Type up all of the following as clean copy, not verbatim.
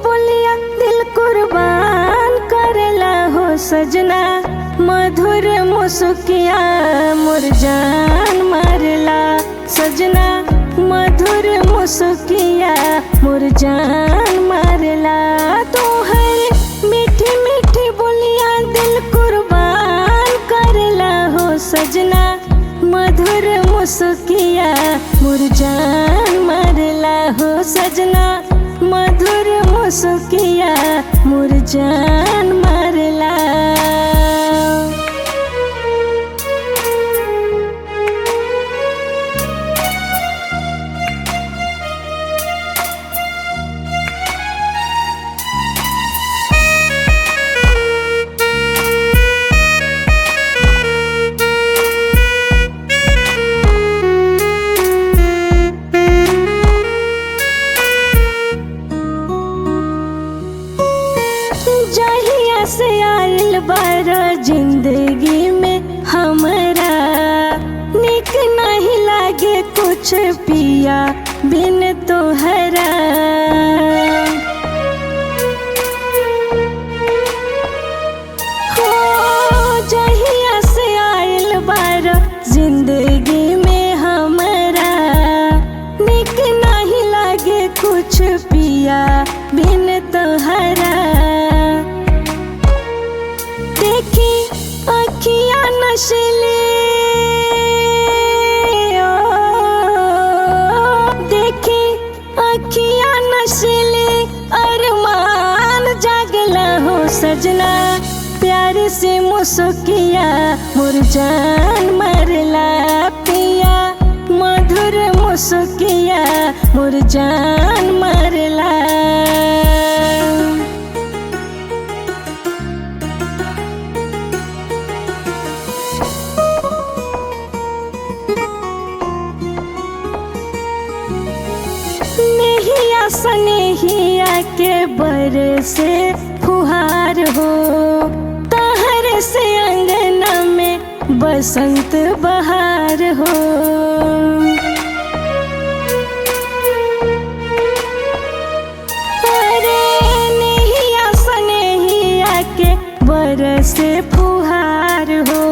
बोलिया दिल कुर्बान करेला हो सजना, मधुर मुस्किया मोर जान मारला सजना, मधुर मुस्किया मोर जान मारला। तोहर मीठी मीठी बोलिया दिल कुर्बान करेला हो सजना, मधुर मुस्किया मोर जान मारला हो सजना, मधुर मुस्किया मोर जान मारला। जहिया से आइल बारा जिंदगी में हमरा, निक नहीं लागे कुछ पिया बिन तोहरा। हो जहिया से आइल बारा जिंदगी में हमरा, निक नहीं लागे कुछ पिया बिन तोहरा। देखी अखियाँ नशीली, देखी अखियाँ नशीली, अरमान जागला हो सजना, प्यार से मुस्किया मोर जान मारला पिया, मधुर मुस्किया मोर जान मारला। नेहिया सनेहिया के बर से फुहार हो, तहर से अंगना में बसंत बहार हो। अरे नेहिया सनेहिया के बर से फुहार हो,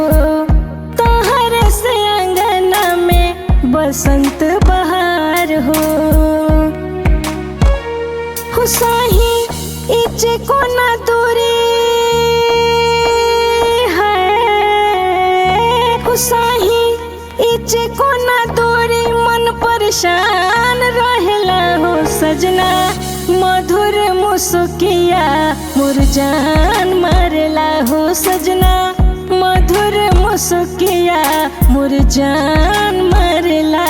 तहर से अंगना में बसंत बहार हो। हुसाही इच को न दूरी है, हुसाही इच को न दूरी, मन परेशान रहेला हो सजना, मधुर मुस्किया मोर जान मारला हो सजना, मधुर मुस्किया मोर जान मारला।